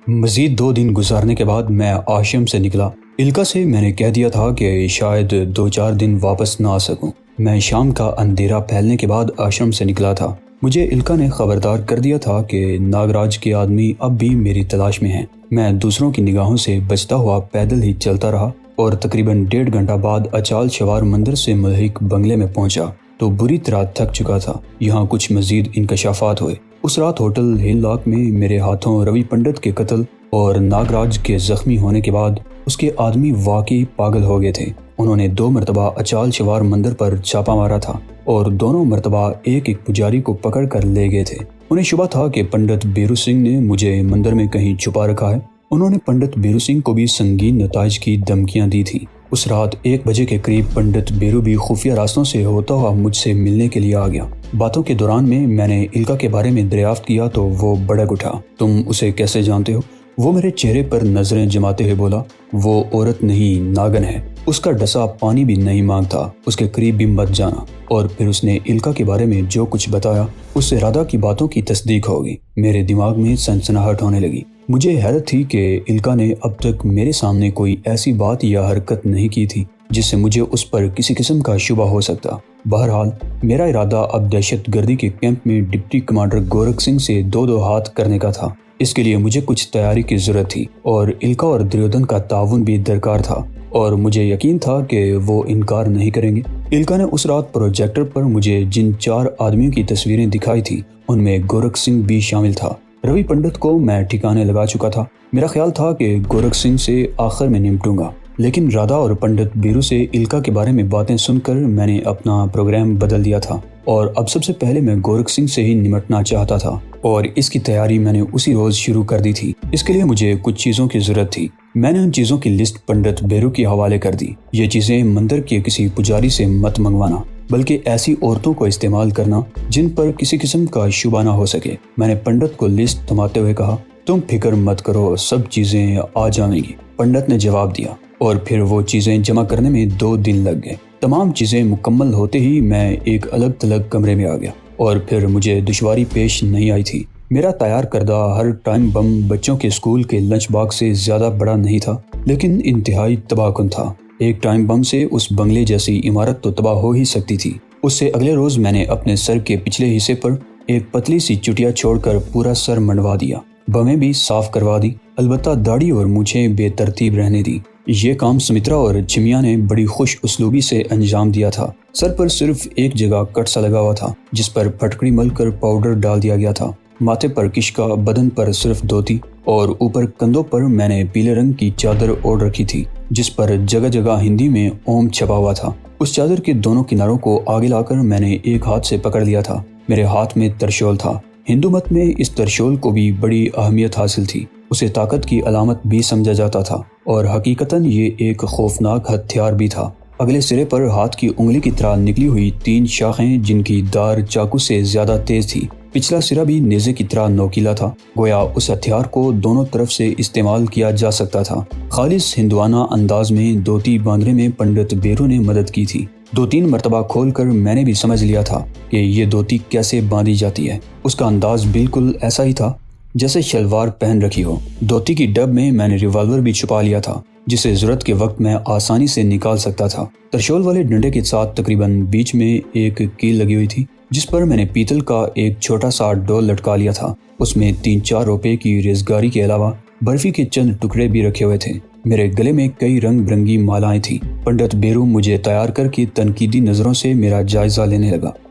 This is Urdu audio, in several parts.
مزید 2 دن گزارنے کے بعد میں آشرم سے نکلا۔ الکا سے میں نے کہہ دیا تھا کہ شاید 2-4 دن واپس نہ آ سکوں۔ میں شام کا اندھیرا پھیلنے کے بعد آشرم سے نکلا تھا۔ مجھے الکا نے خبردار کر دیا تھا کہ ناگراج کے آدمی اب بھی میری تلاش میں ہیں۔ میں دوسروں کی نگاہوں سے بچتا ہوا پیدل ہی چلتا رہا اور تقریباً 1.5 گھنٹہ بعد اچال شوار مندر سے ملحق بنگلے میں پہنچا تو بری طرح تھک چکا تھا۔ یہاں کچھ مزید انکشافات ہوئے۔ اس رات ہوٹل ہل لاک میں میرے ہاتھوں روی پنڈت کے قتل اور ناگراج کے زخمی ہونے کے بعد اس کے آدمی واقعی پاگل ہو گئے تھے۔ انہوں نے 2 مرتبہ اچال شوار مندر پر چھاپا مارا تھا اور دونوں مرتبہ ایک پجاری کو پکڑ کر لے گئے تھے۔ انہیں شبہ تھا کہ پنڈت بیرو سنگھ نے مجھے مندر میں کہیں چھپا رکھا ہے۔ انہوں نے پنڈت بیرو سنگھ کو بھی سنگین نتائج کی دھمکیاں دی تھیں۔ اس رات 1 بجے کے قریب پنڈت بیرو بھی خفیہ راستوں سے ہوتا ہوا مجھ سے ملنے کے لیے آ گیا۔ باتوں کے دوران میں نے الکا کے بارے میں دریافت کیا تو وہ بڑک اٹھا۔ تم اسے کیسے جانتے ہو؟ وہ میرے چہرے پر نظریں جماتے ہوئے بولا۔ وہ عورت نہیں، ناگن ہے۔ اس کا ڈسا پانی بھی نہیں مانگتا۔ اس کے قریب بھی مت جانا۔ اور پھر اس نے الکا کے بارے میں جو کچھ بتایا اس سے رادھا کی باتوں کی تصدیق ہوگی۔ میرے دماغ میں سنسناہٹ ہونے لگی۔ مجھے حیرت تھی کہ الکا نے اب تک میرے سامنے کوئی ایسی بات یا حرکت نہیں کی تھی جس سے مجھے اس پر کسی قسم کا شبہ ہو سکتا۔ بہرحال میرا ارادہ اب دہشت گردی کے کیمپ میں ڈپٹی کمانڈر گورکھ سنگھ سے 2 ہاتھ کرنے کا تھا۔ اس کے لیے مجھے کچھ تیاری کی ضرورت تھی اور الکا اور دریودن کا تعاون بھی درکار تھا اور مجھے یقین تھا کہ وہ انکار نہیں کریں گے۔ الکا نے اس رات پروجیکٹر پر مجھے جن 4 آدمیوں کی تصویریں دکھائی تھی ان میں گورکھ سنگھ بھی شامل تھا۔ روی پنڈت کو میں ٹھکانے لگا چکا تھا۔ میرا خیال تھا کہ گورکھ سنگھ سے آخر میں نمٹوں گا، لیکن رادھا اور پنڈت بیرو سے الکا کے بارے میں باتیں سن کر میں نے اپنا پروگرام بدل دیا تھا اور اب سب سے پہلے میں گورکھ سنگھ سے ہی نمٹنا چاہتا تھا اور اس کی تیاری میں نے اسی روز شروع کر دی تھی۔ اس کے لیے مجھے کچھ چیزوں کی ضرورت تھی۔ میں نے ان چیزوں کی لسٹ پنڈت بیرو کے حوالے کر دی۔ یہ چیزیں مندر کے کسی پجاری سے مت منگوانا، بلکہ ایسی عورتوں کو استعمال کرنا جن پر کسی قسم کا شبہ نہ ہو سکے۔ میں نے پنڈت کو لسٹ تھماتے ہوئے کہا، تم فکر مت کرو، سب چیزیں آ جائیں گی۔ پنڈت نے جواب دیا اور پھر وہ چیزیں جمع کرنے میں 2 دن لگ گئے۔ تمام چیزیں مکمل ہوتے ہی میں ایک الگ تھلگ کمرے میں آ گیا اور پھر مجھے دشواری پیش نہیں آئی تھی۔ میرا تیار کردہ ہر ٹائم بم بچوں کے اسکول کے لنچ باکس سے زیادہ بڑا نہیں تھا، لیکن انتہائی تباہ کن تھا۔ ایک ٹائم بم سے اس بنگلے جیسی عمارت تو تباہ ہو ہی سکتی تھی۔ اس سے اگلے روز میں نے اپنے سر کے پچھلے حصے پر ایک پتلی سی چٹیا چھوڑ کر پورا سر منڈوا دیا۔ بمیں بھی صاف کروا دی، البتہ داڑھی اور مونچھیں بے ترتیب رہنے دی۔ یہ کام سمترا اور چمیا نے بڑی خوش اسلوبی سے انجام دیا تھا۔ سر پر صرف ایک جگہ کٹ سا لگا ہوا تھا جس پر پھٹکڑی مل کر پاؤڈر ڈال دیا گیا تھا۔ ماتھے پر کشکا، بدن پر صرف دھوتی اور اوپر کندھوں پر میں نے پیلے رنگ کی چادر اوڑھ رکھی تھی جس پر جگہ جگہ ہندی میں اوم چھپا ہوا تھا۔ اس چادر کے دونوں کناروں کو آگے لا کر میں نے ایک ہاتھ سے پکڑ لیا تھا۔ میرے ہاتھ میں ترشول تھا۔ ہندو مت میں اس ترشول کو بھی بڑی اہمیت حاصل تھی۔ اسے طاقت کی علامت بھی سمجھا جاتا تھا اور حقیقتاً یہ ایک خوفناک ہتھیار بھی تھا۔ اگلے سرے پر ہاتھ کی انگلی کی طرح نکلی ہوئی 3 شاخیں جن کی دار چاقو سے زیادہ تیز تھی۔ پچھلا سرا بھی نیزے کی طرح نوکیلا تھا، گویا اس ہتھیار کو دونوں طرف سے استعمال کیا جا سکتا تھا۔ خالص ہندوانہ انداز میں دھوتی باندھنے میں پنڈت بیرو نے مدد کی تھی۔ 2-3 مرتبہ کھول کر میں نے بھی سمجھ لیا تھا کہ یہ دھوتی کیسے باندھی جاتی ہے۔ اس کا انداز بالکل ایسا ہی تھا جیسے شلوار پہن رکھی ہو۔ دھوتی کی ڈب میں نے ریوالور بھی چھپا لیا تھا جسے ضرورت کے وقت میں آسانی سے نکال سکتا تھا۔ ترشول والے ڈنڈے کے ساتھ تقریباً بیچ میں ایک کیل لگی ہوئی تھی جس پر میں نے پیتل کا ایک چھوٹا سا ڈول لٹکا لیا تھا۔ اس میں 3-4 روپے کی ریزگاری کے علاوہ برفی کے چند ٹکڑے بھی رکھے ہوئے تھے۔ میرے گلے میں کئی رنگ برنگی مالائیں تھیں۔ پنڈت بیرو مجھے تیار کر کے تنقیدی نظروں سے میرا جائزہ لینے لگا۔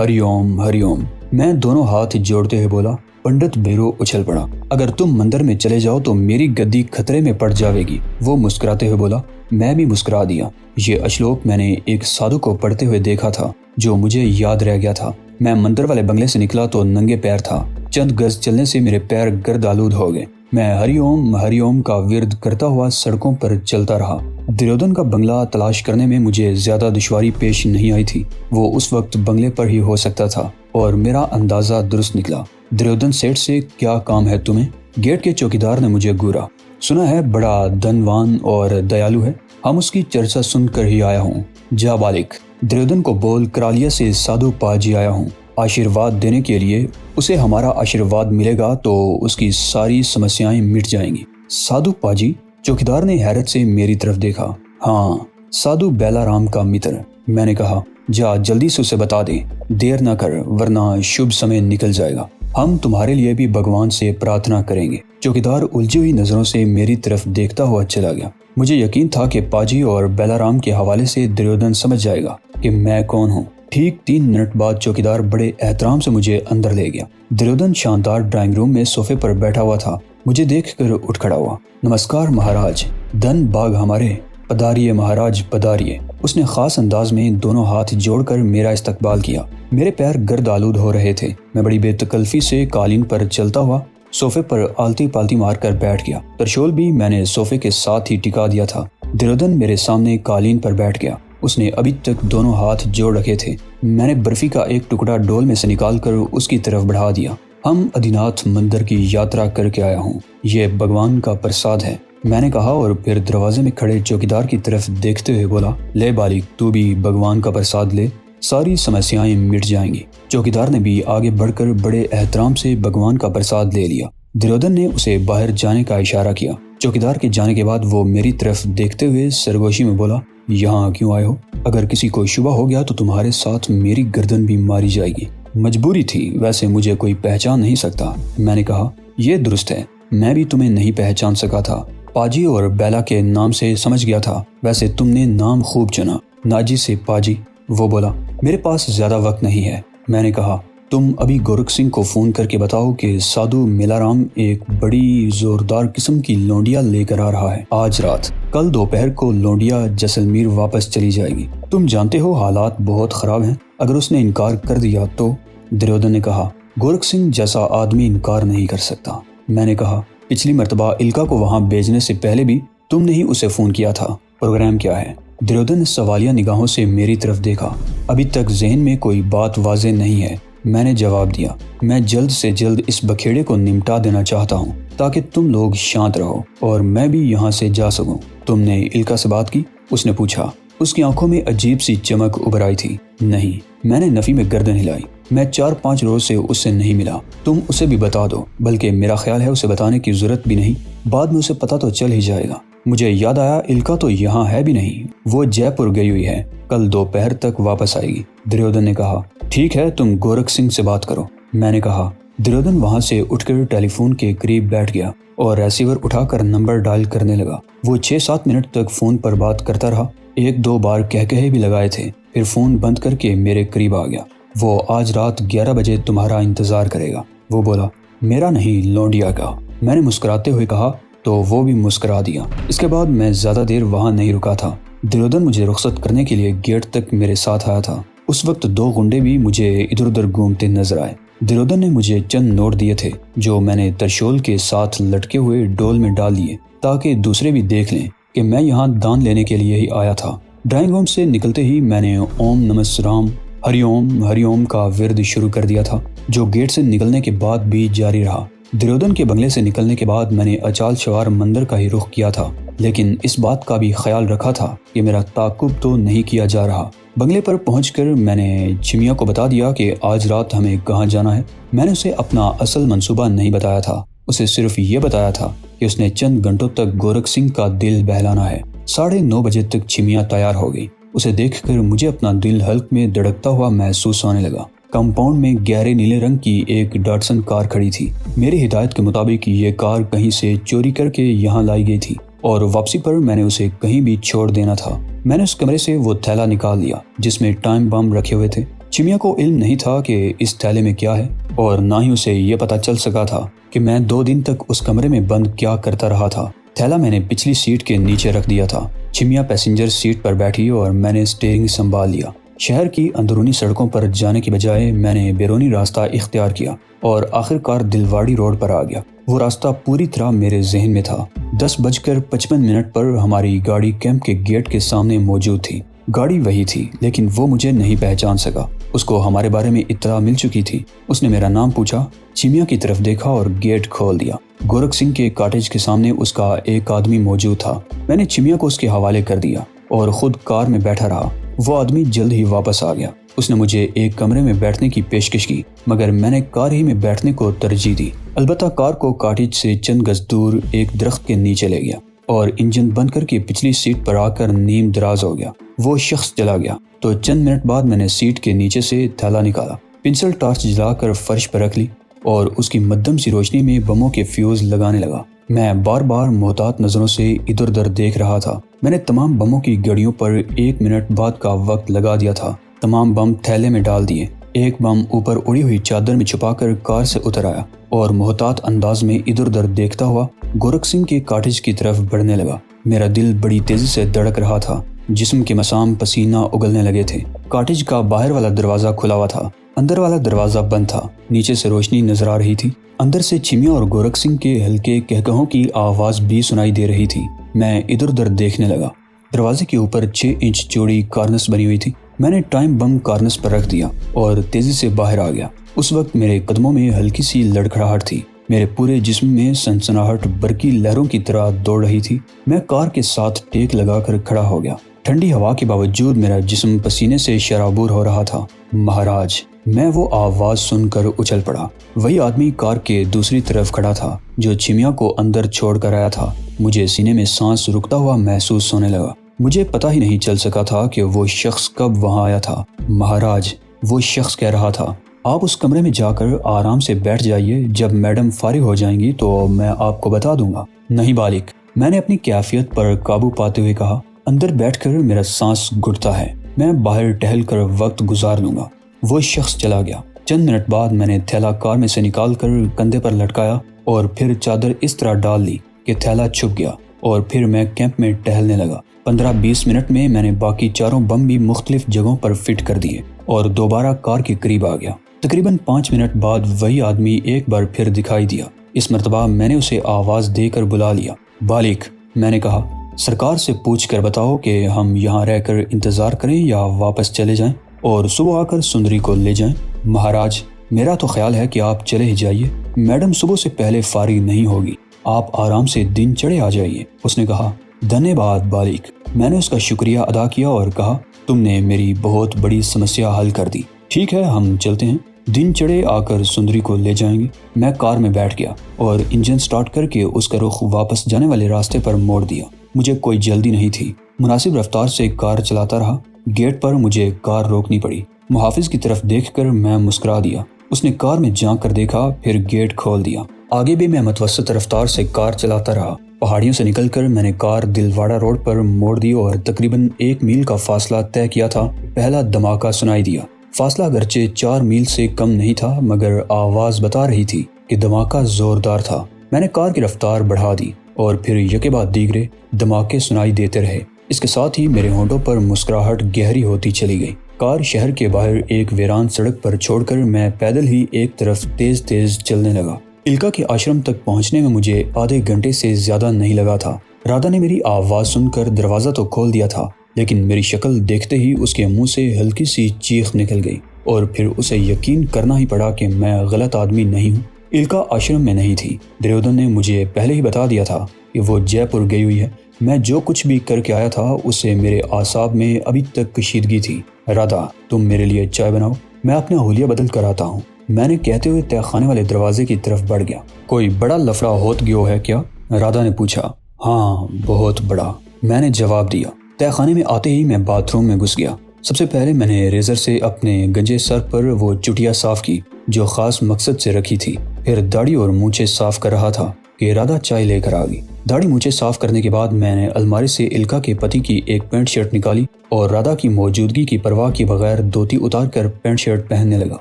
ہری اوم ہری اوم، میں دونوں ہاتھ جوڑتے ہوئے بولا۔ پنڈت بیرو اچھل پڑا۔ اگر تم مندر میں چلے جاؤ تو میری گدی خطرے میں پڑ جاوے گی، وہ مسکراتے ہوئے بولا۔ میں بھی مسکرا دیا۔ یہ اشلوک میں نے ایک سادھو کو پڑھتے ہوئے دیکھا تھا جو مجھے یاد رہ گیا تھا۔ میں مندر والے بنگلے سے نکلا تو ننگے پیر تھا۔ چند گز چلنے سے میرے پیر گرد آلود ہو گئے۔ میں ہری اوم کا ورد کرتا ہوا سڑکوں پر چلتا رہا۔ دریودن کا بنگلہ تلاش کرنے میں مجھے زیادہ دشواری پیش نہیں آئی تھی۔ وہ اس وقت بنگلے پر ہی ہو سکتا تھا اور میرا اندازہ درست نکلا۔ دریودن سیٹھ سے کیا کام ہے تمہیں؟ گیٹ کے چوکیدار نے مجھے گورا۔ سنا ہے بڑا دھنوان اور دیالو ہے، ہم اس کی چرچا سن کر ہی آیا ہوں۔ جا بالک، دریودن کو بول، کرالیہ سے سادھو پاجی آیا ہوں۔ آشیرواد دینے کے لیے اسے ہمارا آشیرواد ملے گا تو اس کی ساری سمسیائیں مٹ جائیں گی۔ سادھو پاجی، چوکیدار نے حیرت سے میری طرف دیکھا۔ ہاں، سادھو بیلا رام کا متر، میں نے کہا۔ جا جلدی سے اسے بتا دے، دیر نہ کر ورنہ شبھ سمے نکل جائے گا۔ ہم تمہارے لیے بھی بھگوان سے پرارتھنا کریں گے۔ چوکیدار الجھی ہوئی نظروں سے میری طرف دیکھتا ہوا چلا گیا۔ مجھے یقین تھا کہ پاجی اور بیلا رام کے حوالے سے دریودن سمجھ جائے گا کہ میں کون ہوں۔ ٹھیک 3 منٹ بعد چوکیدار بڑے احترام سے مجھے اندر لے گیا۔ دریودن شاندار ڈرائنگ روم میں صوفے پر بیٹھا ہوا تھا۔ مجھے دیکھ کر اٹھ کھڑا ہوا۔ نمسکار مہاراج، دھن باغ ہمارے، پداریے مہاراج پداریے۔ اس نے خاص انداز میں دونوں ہاتھ جوڑ کر میرا استقبال کیا۔ میرے پیر گرد آلود ہو رہے تھے۔ میں بڑی بے تکلفی سے قالین پر چلتا ہوا صوفے پر آلتی پالتی مار کر بیٹھ گیا۔ ترشول بھی میں نے صوفے کے ساتھ ہی ٹکا دیا تھا۔ دریودن میرے سامنے قالین پر بیٹھ گیا۔ اس نے ابھی تک دونوں ہاتھ جوڑ رکھے تھے۔ میں نے برفی کا ایک ٹکڑا ڈول میں سے نکال کر اس کی طرف بڑھا دیا۔ ہم ادیناتھ مندر کی یاترا کر کے آیا ہوں، یہ بھگوان کا پرساد ہے، میں نے کہا، اور پھر دروازے میں کھڑے چوکیدار کی طرف دیکھتے ہوئے بولا، لے بالک، تو بھی بھگوان کا پرساد لے، ساری سمسیائیں مٹ جائیں گی۔ چوکیدار نے بھی آگے بڑھ کر بڑے احترام سے بھگوان کا پرساد لے لیا۔ دریودن نے اسے باہر جانے کا اشارہ کیا۔ چوکیدار کے جانے کے بعد وہ میری طرف دیکھتے ہوئے سرگوشی میں بولا، یہاں کیوں آئے ہو؟ اگر کسی کو شبہ ہو گیا تو تمہارے ساتھ میری گردن بھی ماری جائے گی۔ مجبوری تھی، ویسے مجھے کوئی پہچان نہیں سکتا، میں نے کہا۔ یہ درست ہے، میں بھی تمہیں نہیں پہچان سکا تھا، پاجی اور بیلا کے نام سے سمجھ گیا تھا، ویسے تم نے نام خوب چنا، ناجی سے پاجی۔ وہ بولا، میرے پاس زیادہ وقت نہیں ہے، میں نے کہا۔ تم ابھی گورکھ سنگھ کو فون کر کے بتاؤ کہ سادھو میلا رام ایک بڑی زوردار قسم کی لونڈیا لے کر آ رہا ہے آج رات۔ کل دوپہر کو لونڈیا جیسلمیر واپس چلی جائے گی۔ تم جانتے ہو حالات بہت خراب ہیں، اگر اس نے انکار کر دیا تو؟ دریودن نے کہا، گورکھ سنگھ جیسا آدمی انکار نہیں کر سکتا، میں نے کہا۔ پچھلی مرتبہ الکا کو وہاں بھیجنے سے پہلے بھی تم نے ہی اسے فون کیا تھا۔ پروگرام کیا ہے؟ دریودن نے سوالیہ نگاہوں سے میری طرف دیکھا۔ ابھی تک ذہن میں کوئی بات واضح نہیں ہے، میں نے جواب دیا۔ میں جلد سے جلد اس بکھیڑے کو نمٹا دینا چاہتا ہوں تاکہ تم لوگ شانت رہو اور میں بھی یہاں سے جا سکوں۔ تم نے الکا سے بات کی؟ اس نے پوچھا۔ اس کی آنکھوں میں عجیب سی چمک ابھر آئی تھی۔ نہیں، میں نے نفی میں گردن ہلائی۔ میں 4-5 روز سے اس سے نہیں ملا۔ تم اسے بھی بتا دو، بلکہ میرا خیال ہے اسے بتانے کی ضرورت بھی نہیں، بعد میں اسے پتہ تو چل ہی جائے گا۔ مجھے یاد آیا، الکا تو یہاں ہے بھی نہیں، وہ جے پور گئی ہوئی ہے، کل دوپہر تک واپس آئے گی۔ دریودن نے کہا، ٹھیک ہے، تم گورکھ سنگھ سے بات کرو، میں نے کہا۔ دریودن وہاں سے اٹھ کر ٹیلی فون کے قریب بیٹھ گیا اور ریسیور اٹھا کر نمبر ڈائل کرنے لگا۔ وہ 6-7 منٹ تک فون پر بات کرتا رہا، 1-2 بار کہے بھی لگائے تھے، پھر فون بند کر کے میرے قریب آ گیا۔ وہ آج رات 11 بجے تمہارا انتظار کرے گا، وہ بولا۔ میرا نہیں، لونڈیا کا، میں نے مسکراتے ہوئے کہا، تو وہ بھی مسکرا دیا۔ اس کے بعد میں زیادہ دیر وہاں نہیں رکا تھا۔ دریودن مجھے رخصت کرنے کے لیے گیٹ تک میرے ساتھ آیا تھا۔ اس وقت 2 غنڈے بھی مجھے ادھر ادھر گھومتے نظر آئے۔ دریودن نے مجھے چند نوٹ دیے تھے جو میں نے ترشول کے ساتھ لٹکے ہوئے ڈول میں ڈال دیے تاکہ دوسرے بھی دیکھ لیں کہ میں یہاں دان لینے کے لیے ہی آیا تھا۔ ڈرائنگ روم سے نکلتے ہی میں نے اوم نمس رام ہری اوم کا ورد شروع کر دیا تھا، جو گیٹ سے نکلنے کے بعد بھی جاری رہا۔ دریودن کے بنگلے سے نکلنے کے بعد میں نے اچال شوار مندر کا ہی رخ کیا تھا، لیکن اس بات کا بھی خیال رکھا تھا کہ میرا تعاقب تو نہیں کیا جا رہا۔ بنگلے پر پہنچ کر میں نے چمیا کو بتا دیا کہ آج رات ہمیں کہاں جانا ہے۔ میں نے اسے اپنا اصل منصوبہ نہیں بتایا تھا، اسے صرف یہ بتایا تھا کہ اس نے چند گھنٹوں تک گورکھ سنگھ کا دل بہلانا ہے۔ 9:30 بجے تک چمیا تیار ہو گئی۔ اسے دیکھ کر مجھے اپنا دل حلق میں دھڑکتا ہوا محسوس ہونے لگا۔ کمپاؤنڈ میں گہرے نیلے رنگ کی ایک ڈاٹسن کار کھڑی تھی۔ میری ہدایت کے مطابق یہ کار کہیں سے چوری کر کے یہاں لائی گئی تھی اور واپسی پر میں نے اسے کہیں بھی چھوڑ دینا تھا۔ میں نے اس کمرے سے وہ تھیلا نکال لیا جس میں ٹائم بم رکھے ہوئے تھے۔ چمیا کو علم نہیں تھا کہ اس تھیلے میں کیا ہے، اور نہ ہی اسے یہ پتہ چل سکا تھا کہ میں 2 دن تک اس کمرے میں بند کیا کرتا رہا تھا۔ تھیلا میں نے پچھلی سیٹ کے نیچے رکھ دیا تھا۔ چمیا پیسنجر سیٹ پر بیٹھی اور میں نے اسٹیئرنگ سنبھال لیا۔ شہر کی اندرونی سڑکوں پر جانے کی بجائے میں نے بیرونی راستہ اختیار کیا اور آخر کار دلواڑی روڈ پر آ گیا۔ وہ راستہ پوری طرح میرے ذہن میں تھا۔ 10:55 پر ہماری گاڑی کیمپ کے گیٹ کے سامنے موجود تھی۔ گاڑی وہی تھی، لیکن وہ مجھے نہیں پہچان سکا۔ اس کو ہمارے بارے میں اطلاع مل چکی تھی۔ اس نے میرا نام پوچھا، چمیا کی طرف دیکھا اور گیٹ کھول دیا۔ گورکھ سنگھ کے کاٹیج کے سامنے اس کا ایک آدمی موجود تھا۔ میں نے چمیا کو اس کے حوالے کر دیا اور خود کار میں بیٹھا رہا۔ وہ آدمی جلد ہی واپس آ گیا۔ اس نے مجھے ایک کمرے میں بیٹھنے کی پیشکش کی، مگر میں نے کار ہی میں بیٹھنے کو ترجیح دی۔ البتہ کار کو کاٹیج سے چند گز دور ایک درخت کے نیچے لے گیا اور انجن بند کر کے پچھلی سیٹ پر آ کر نیم دراز ہو گیا۔ وہ شخص چلا گیا تو چند منٹ بعد میں نے سیٹ کے نیچے سے تھیلا نکالا، پنسل ٹارچ جلا کر فرش پر رکھ لی اور اس کی مدھم سی روشنی میں بموں کے فیوز لگانے لگا۔ میں بار بار محتاط نظروں سے ادھر ادھر دیکھ رہا تھا۔ میں نے تمام بموں کی گڑیوں پر 1 منٹ بعد کا وقت لگا دیا تھا۔ تمام بم تھیلے میں ڈال دیے۔ ایک بم اوپر اڑی ہوئی چادر میں چھپا کر کار سے اتر آیا اور محتاط انداز میں ادھر ادھر دیکھتا ہوا گورکھ سنگھ کے کاٹیج کی طرف بڑھنے لگا۔ میرا دل بڑی تیزی سے دھڑک رہا تھا، جسم کے مسام پسینہ اگلنے لگے تھے۔ کاٹیج کا باہر والا دروازہ کھلا ہوا تھا، اندر والا دروازہ بند تھا۔ نیچے سے روشنی نظر آ رہی تھی، اندر سے چیمیا اور گورکھ سنگھ کے ہلکے کہکہوں کی آواز بھی سنائی دے رہی تھی۔ میں ادھر ادھر دیکھنے لگا۔ دروازے کے اوپر 6 انچ چوڑی کارنس بنی ہوئی تھی۔ میں نے ٹائم بم کارنس پر رکھ دیا اور تیزی سے باہر آ گیا۔ اس وقت میرے قدموں میں ہلکی سی لڑکھڑاہٹ تھی، میرے پورے جسم میں سنسناہٹ برقی لہروں کی طرح دوڑ رہی تھی۔ میں کار کے ساتھ ٹیک لگا کر کھڑا ہو گیا۔ ٹھنڈی ہوا کے باوجود میرا جسم پسینے سے شرابور ہو رہا تھا۔ مہاراج، میں وہ آواز سن کر اچھل پڑا۔ وہی آدمی کار کے دوسری طرف کھڑا تھا جو چیمیا کو اندر چھوڑ کر آیا تھا۔ مجھے سینے میں سانس رکتا ہوا محسوس ہونے لگا۔ مجھے پتہ ہی نہیں چل سکا تھا کہ وہ شخص کب وہاں آیا تھا۔ مہاراج، وہ شخص کہہ رہا تھا، آپ اس کمرے میں جا کر آرام سے بیٹھ جائیے، جب میڈم فارغ ہو جائیں گی تو میں آپ کو بتا دوں گا۔ نہیں بالک، میں نے اپنی کیفیت پر قابو پاتے ہوئے کہا، اندر بیٹھ کر میرا سانس گھٹتا ہے، میں باہر ٹہل کر وقت گزار لوں گا۔ وہ شخص چلا گیا۔ چند منٹ بعد میں نے تھیلا کار میں سے نکال کر کندھے پر لٹکایا اور پھر چادر اس طرح ڈال لی کہ تھیلا چھپ گیا اور پھر میں کیمپ میں ٹہلنے لگا۔ 15-20 منٹ میں میں نے باقی چاروں بم بھی مختلف جگہوں پر فٹ کر دیے اور دوبارہ کار کے قریب آ گیا۔ تقریباً 5 منٹ بعد وہی آدمی ایک بار پھر دکھائی دیا۔ اس مرتبہ میں نے اسے آواز دے کر بلا لیا۔ بالک، میں نے کہا، سرکار سے پوچھ کر بتاؤ کہ ہم یہاں رہ کر انتظار کریں یا واپس چلے جائیں اور صبح آ کر سندری کو لے جائیں۔ مہاراج، میرا تو خیال ہے کہ آپ چلے ہی جائیے، میڈم صبح سے پہلے فارغ نہیں ہوگی، آپ آرام سے دن چڑھے آ جائیے۔ اس نے کہا، دھنیہ واد بالک۔ میں نے اس کا شکریہ ادا کیا اور کہا، تم نے میری بہت بڑی سمسیا حل کر دی۔ ٹھیک ہے، ہم چلتے ہیں، دن چڑھے آ کر سندری کو لے جائیں گے۔ میں کار میں بیٹھ گیا اور انجن سٹارٹ کر کے اس کا رخ واپس جانے والے راستے پر موڑ دیا۔ مجھے کوئی جلدی نہیں تھی، مناسب رفتار سے کار چلاتا رہا۔ گیٹ پر مجھے کار روکنی پڑی۔ محافظ کی طرف دیکھ کر میں مسکرا دیا۔ اس نے کار میں جھانک کر دیکھا، پھر گیٹ کھول دیا۔ آگے بھی میں متوسط رفتار سے کار چلاتا رہا۔ پہاڑیوں سے نکل کر میں نے کار دلواڑہ روڈ پر موڑ دی اور تقریباً 1 میل کا فاصلہ طے کیا تھا۔ پہلا دھماکہ سنائی دیا۔ فاصلہ اگرچہ 4 میل سے کم نہیں تھا، مگر آواز بتا رہی تھی کہ دھماکہ زوردار تھا۔ میں نے کار کی رفتار بڑھا دی اور پھر یکے بعد دیگرے دھماکے سنائی دیتے رہے۔ اس کے ساتھ ہی میرے ہونٹوں پر مسکراہٹ گہری ہوتی چلی گئی۔ کار شہر کے باہر ایک ویران سڑک پر چھوڑ کر میں پیدل ہی ایک طرف تیز تیز چلنے لگا۔ الکا کے آشرم تک پہنچنے میں مجھے آدھے گھنٹے سے زیادہ نہیں لگا تھا۔ رادھا نے میری آواز سن کر دروازہ تو کھول دیا تھا، لیکن میری شکل دیکھتے ہی اس کے منہ سے ہلکی سی چیخ نکل گئی اور پھر اسے یقین کرنا ہی پڑا کہ میں غلط آدمی نہیں ہوں۔ الکا آشرم میں نہیں تھی۔ دریودن نے مجھے پہلے ہی بتا دیا تھا کہ وہ جے پور گئی ہوئی ہے۔ میں جو کچھ بھی کر کے آیا تھا اسے میرے اعصاب میں ابھی تک کشیدگی تھی۔ رادھا، تم میرے لیے چائے بناؤ، میں اپنا حلیہ بدل کر آتا ہوں، میں نے کہتے ہوئے تہہ خانے والے دروازے کی طرف بڑھ گیا۔ کوئی بڑا لفڑا ہوت گیو ہے کیا؟ رادھا نے پوچھا۔ ہاں، بہت بڑا، میں نے جواب دیا۔ تہہ خانے میں آتے ہی میں باتھ روم میں گھس گیا۔ سب سے پہلے میں نے ریزر سے اپنے گنجے سر پر وہ چٹیا صاف کی جو خاص مقصد سے رکھی تھی۔ پھر داڑھی اور مونچھیں صاف کر رہا تھا کہ رادھا چائے لے کر آ گئی۔ داڑھی مونچھیں صاف کرنے کے بعد میں نے الماری سے الکا کے پتی کی ایک پینٹ شرٹ نکالی اور رادھا کی موجودگی کی پرواہ کیے بغیر دھوتی اتار کر پینٹ شرٹ پہننے لگا۔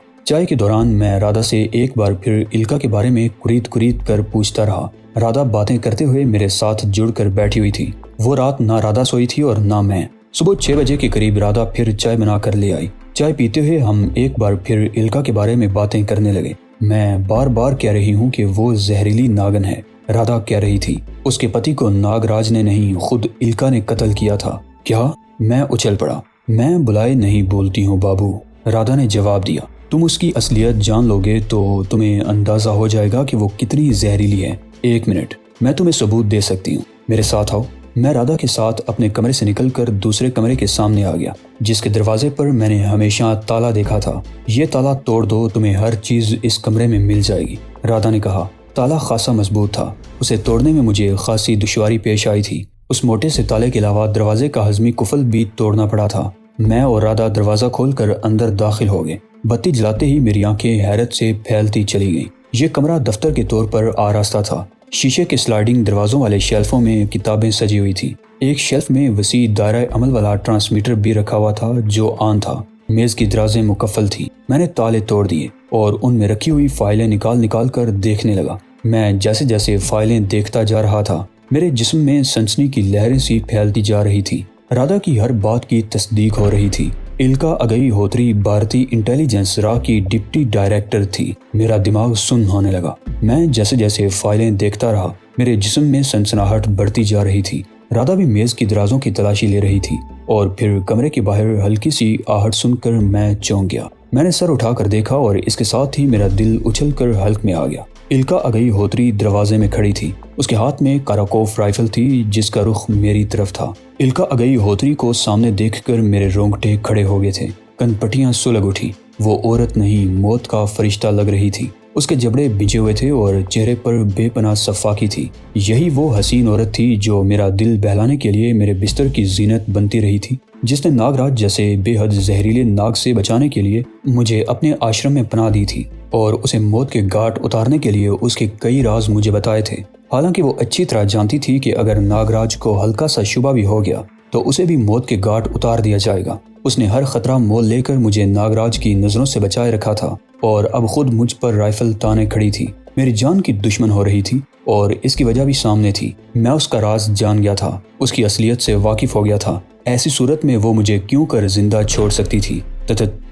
چائے کے دوران میں رادھا سے ایک بار پھر الکا کے بارے میں کرید کر پوچھتا رہا۔ رادھا باتیں کرتے ہوئے میرے ساتھ جڑ کر بیٹھی ہوئی تھی۔ وہ رات نہ رادھا سوئی تھی اور نہ میں۔ صبح 6 بجے کے قریب رادھا پھر چائے بنا کر لے آئی۔ چائے پیتے ہوئے ہم ایک بار پھر الکا کے بارے میں باتیں کرنے لگے۔ میں بار بار کہہ رہی ہوں کہ وہ زہریلی ناگن ہے، رادھا کہہ رہی تھی۔ اس کے پتی کو ناگراج نے نہیں، خود الکا نے قتل کیا تھا۔ کیا؟ میں اچھل پڑا۔ میں بلائے نہیں بولتی ہوں بابو، رادھا نے جواب دیا۔ تم اس کی اصلیت جان لو گے تو تمہیں اندازہ ہو جائے گا کہ وہ کتنی زہریلی ہے۔ 1 منٹ، میں تمہیں ثبوت دے سکتی ہوں، میرے ساتھ آؤ۔ میں رادھا کے ساتھ اپنے کمرے سے نکل کر دوسرے کمرے کے سامنے آ گیا۔ جس کے دروازے پر میں نے ہمیشہ تالا دیکھا تھا۔ یہ تالا توڑ دو، تمہیں ہر چیز اس کمرے میں مل جائے گی، رادا نے کہا۔ تالا خاصا مضبوط تھا، اسے توڑنے میں مجھے خاصی دشواری پیش آئی تھی۔ اس موٹے سے تالے کے علاوہ دروازے کا ہضمی قفل بھی توڑنا پڑا تھا۔ میں اور رادا دروازہ کھول کر اندر داخل ہو گئے۔ بتی جلاتے ہی میری آنکھیں حیرت سے پھیلتی چلی گئیں۔ یہ کمرہ دفتر کے طور پر آراستہ تھا۔ شیشے کے سلائیڈنگ دروازوں والے شیلفوں میں کتابیں سجی ہوئی تھی۔ ایک شیلف میں وسیع دائرہ عمل والا ٹرانسمیٹر بھی رکھا ہوا تھا جو آن تھا۔ میز کی درازیں مقفل تھی۔ میں نے تالے توڑ دیے اور ان میں رکھی ہوئی فائلیں نکال کر دیکھنے لگا۔ میں جیسے جیسے فائلیں دیکھتا جا رہا تھا، میرے جسم میں سنسنی کی لہریں سی پھیلتی جا رہی تھی۔ رادا کی ہر بات کی تصدیق ہو رہی تھی۔ الکا اگئی ہوتری بھارتی انٹیلیجنس را کی ڈپٹی ڈائریکٹر تھی۔ میرا دماغ سن ہونے لگا۔ میں جیسے جیسے فائلیں دیکھتا رہا، میرے جسم میں سنسناہٹ بڑھتی جا رہی تھی۔ رادا بھی میز کی درازوں کی تلاشی لے رہی تھی اور پھر کمرے کے باہر ہلکی سی آہٹ سن کر میں چونک گیا۔ میں نے سر اٹھا کر دیکھا اور اس کے ساتھ ہی میرا دل اچھل کر حلق میں آ گیا۔ الکا اگئی ہوتری دروازے میں کھڑی تھی۔ اس کے ہاتھ میں کاراکوف رائفل تھی جس کا رخ میری طرف تھا۔ الکا اگئی ہوتری کو سامنے دیکھ کر میرے رونگٹے کھڑے ہو گئے تھے، کن پٹیاں سلگ اٹھی۔ وہ عورت نہیں، موت کا فرشتہ لگ رہی تھی۔ اس کے جبڑے بھیجے ہوئے تھے اور چہرے پر بے پناہ صفاقی تھی۔ یہی وہ حسین عورت تھی جو میرا دل بہلانے کے لیے میرے بستر کی زینت بنتی رہی تھی، جس نے ناگراج جیسے بے حد زہریلے ناگ سے بچانے کے لیے مجھے اپنے آشرم میں پناہ دی تھی اور اسے موت کے گھاٹ اتارنے کے لیے اس کے کئی راز مجھے بتائے تھے۔ حالانکہ وہ اچھی طرح جانتی تھی کہ اگر ناگراج کو ہلکا سا شبہ بھی ہو گیا تو اسے بھی موت کے گھاٹ اتار دیا جائے گا۔ اس نے ہر خطرہ مول لے کر مجھے ناگراج کی نظروں سے بچائے رکھا تھا اور اب خود مجھ پر رائفل تانے کھڑی تھی۔ میری جان کی دشمن ہو رہی تھی اور اس کی وجہ بھی سامنے تھی۔ میں اس کا راز جان گیا تھا، اس کی اصلیت سے واقف ہو گیا تھا۔ ایسی صورت میں وہ مجھے کیوں کر زندہ چھوڑ سکتی تھی؟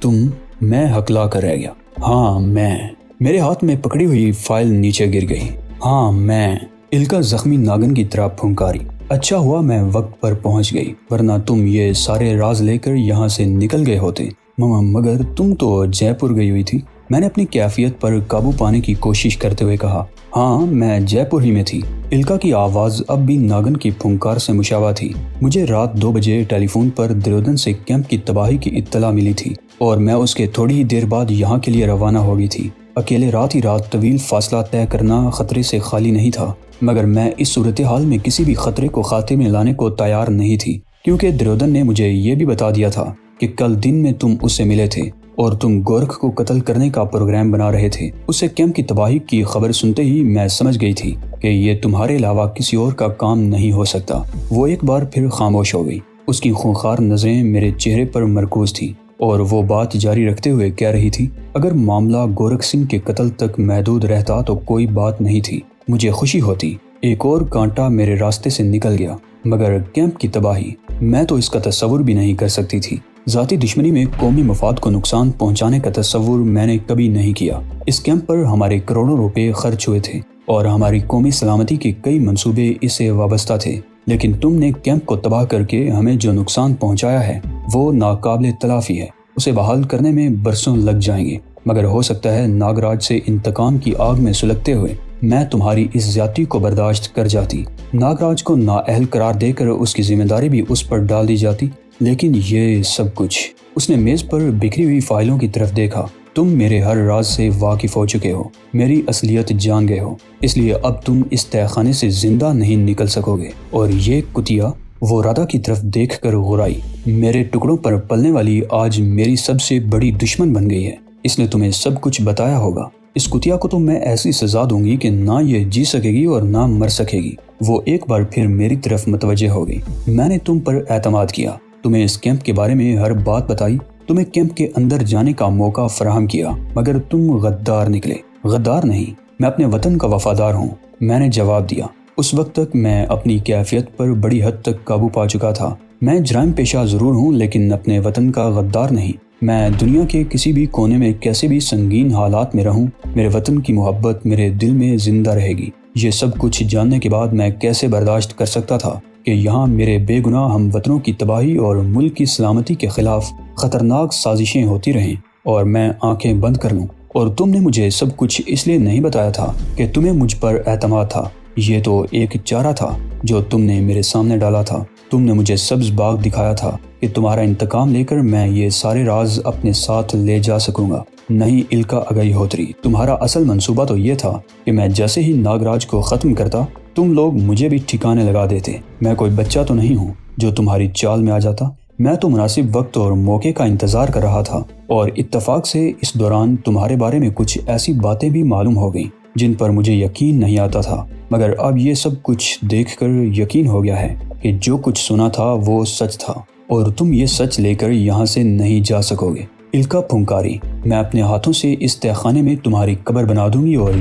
تم میں ہکلا کر رہ گیا۔ ہاں میں۔ میرے ہاتھ میں پکڑی ہوئی فائل نیچے گر گئی۔ ہاں میں۔ الکا زخمی ناگن کی طرح پھنکاری۔ اچھا ہوا میں وقت پر پہنچ گئی، ورنہ تم یہ سارے راز لے کر یہاں سے نکل گئے ہوتے۔ مگر تم تو جے پور گئی ہوئی تھی، میں نے اپنی کیفیت پر قابو پانے کی کوشش کرتے ہوئے کہا۔ ہاں میں جے پور ہی میں تھی۔ الکا کی آواز اب بھی ناگن کی پھنکار سے مشابہ تھی۔ مجھے رات 2 بجے ٹیلی فون پر دریودن سے کیمپ کی تباہی کی اطلاع ملی تھی اور میں اس کے تھوڑی ہی دیر بعد یہاں کے لیے روانہ ہو گئی تھی۔ اکیلے رات ہی رات طویل فاصلہ طے کرنا خطرے سے خالی نہیں تھا، مگر میں اس صورتحال میں کسی بھی خطرے کو خاتمے میں لانے کو تیار نہیں تھی، کیونکہ دریودن نے مجھے یہ بھی بتا دیا تھا کہ کل دن میں تم اس سے ملے تھے اور تم گورکھ کو قتل کرنے کا پروگرام بنا رہے تھے۔ اس سے کیمپ کی تباہی کی خبر سنتے ہی میں سمجھ گئی تھی کہ یہ تمہارے علاوہ کسی اور کا کام نہیں ہو سکتا۔ وہ ایک بار پھر خاموش ہو گئی۔ اس کی خونخوار نظریں میرے چہرے پر مرکوز تھیں اور وہ بات جاری رکھتے ہوئے کہہ رہی تھی، اگر معاملہ گورکھ سنگھ کے قتل تک محدود رہتا تو کوئی بات نہیں تھی، مجھے خوشی ہوتی، ایک اور کانٹا میرے راستے سے نکل گیا، مگر کیمپ کی تباہی، میں تو اس کا تصور بھی نہیں کر سکتی تھی۔ ذاتی دشمنی میں قومی مفاد کو نقصان پہنچانے کا تصور میں نے کبھی نہیں کیا۔ اس کیمپ پر ہمارے کروڑوں روپے خرچ ہوئے تھے اور ہماری قومی سلامتی کے کئی منصوبے اس سے وابستہ تھے، لیکن تم نے کیمپ کو تباہ کر کے ہمیں جو نقصان پہنچایا ہے وہ ناقابل تلافی ہے۔ اسے بحال کرنے میں برسوں لگ جائیں گے، مگر ہو سکتا ہے ناگراج سے انتقام کی آگ میں سلگتے ہوئے میں تمہاری اس زیادتی کو برداشت کر جاتی، ناگراج کو نااہل قرار دے کر اس کی ذمہ داری بھی اس پر ڈال دی جاتی۔ لیکن یہ سب کچھ، اس نے میز پر بکھری ہوئی فائلوں کی طرف دیکھا، تم میرے ہر راز سے واقف ہو چکے ہو، میری اصلیت جان گئے ہو، اس لیے اب تم اس تہہ خانے سے زندہ نہیں نکل سکو گے۔ اور یہ کتیا، وہ رادا کی طرف دیکھ کر غرائی، میرے ٹکڑوں پر پلنے والی آج میری سب سے بڑی دشمن بن گئی ہے۔ اس نے تمہیں سب کچھ بتایا ہوگا۔ اس کتیا کو تو میں ایسی سزا دوں گی کہ نہ یہ جی سکے گی اور نہ مر سکے گی۔ وہ ایک بار پھر میری طرف متوجہ ہو گئی۔ میں نے تم پر اعتماد کیا، تمہیں اس کیمپ کے بارے میں ہر بات بتائی، تمہیں کیمپ کے اندر جانے کا موقع فراہم کیا، مگر تم غدار نکلے۔ غدار نہیں، میں اپنے وطن کا وفادار ہوں، میں نے جواب دیا۔ اس وقت تک میں اپنی کیفیت پر بڑی حد تک قابو پا چکا تھا۔ میں جرائم پیشہ ضرور ہوں لیکن اپنے وطن کا غدار نہیں۔ میں دنیا کے کسی بھی کونے میں کیسے بھی سنگین حالات میں رہوں، میرے وطن کی محبت میرے دل میں زندہ رہے گی۔ یہ سب کچھ جاننے کے بعد میں کیسے برداشت کر سکتا تھا کہ یہاں میرے بے گناہ ہم وطنوں کی تباہی اور ملک کی سلامتی کے خلاف خطرناک سازشیں ہوتی رہیں اور میں آنکھیں بند کر لوں۔ اور تم نے مجھے سب کچھ اس لیے نہیں بتایا تھا کہ تمہیں مجھ پر اعتماد تھا، یہ تو ایک چارہ تھا جو تم نے میرے سامنے ڈالا تھا۔ تم نے مجھے سبز باغ دکھایا تھا کہ تمہارا انتقام لے کر میں یہ سارے راز اپنے ساتھ لے جا سکوں گا۔ نہیں الکا اگنیہوتری، تمہارا اصل منصوبہ تو یہ تھا کہ میں جیسے ہی ناگراج کو ختم کرتا تم لوگ مجھے بھی ٹھکانے لگا دیتے۔ میں کوئی بچہ تو نہیں ہوں جو تمہاری چال میں آ جاتا۔ میں تو مناسب وقت اور موقع کا انتظار کر رہا تھا، اور اتفاق سے اس دوران تمہارے بارے میں کچھ ایسی باتیں بھی معلوم ہو گئیں جن پر مجھے یقین نہیں آتا تھا، مگر اب یہ سب کچھ دیکھ کر یقین ہو گیا ہے کہ جو کچھ سنا تھا وہ سچ تھا، اور تم یہ سچ لے کر یہاں سے نہیں جا سکو گے۔ الکا پھنکاری، میں اپنے ہاتھوں سے اس تہہ خانے میں تمہاری قبر بنا دوں گی۔ اور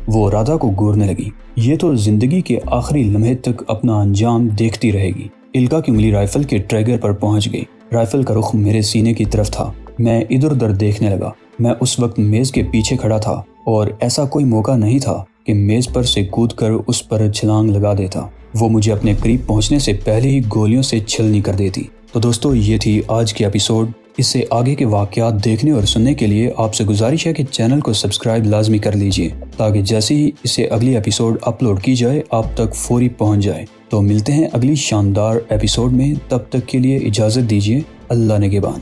وہ رادھا کو گورنے لگی۔ یہ تو زندگی کے آخری لمحے تک اپنا انجام دیکھتی رہے گی۔ الکا کی انگلی رائفل کے ٹریگر پر پہنچ گئی۔ رائفل کا رخ میرے سینے کی طرف تھا۔ میں ادھر ادھر دیکھنے لگا۔ میں اس وقت میز کے پیچھے کھڑا تھا، اور ایسا کوئی موقع نہیں تھا کہ میز پر سے کود کر اس پر چھلانگ لگا دیتا۔ وہ مجھے اپنے قریب پہنچنے سے پہلے ہی گولیوں سے چھلنی کر دیتی۔ تو دوستو، یہ تھی آج کی ایپیسوڈ۔ اس سے آگے کے واقعات دیکھنے اور سننے کے لیے آپ سے گزارش ہے کہ چینل کو سبسکرائب لازمی کر لیجئے، تاکہ جیسے ہی اسے اگلی ایپیسوڈ اپلوڈ کی جائے آپ تک فوری پہنچ جائے۔ تو ملتے ہیں اگلی شاندار ایپیسوڈ میں، تب تک کے لیے اجازت دیجیے۔ اللہ نگہبان۔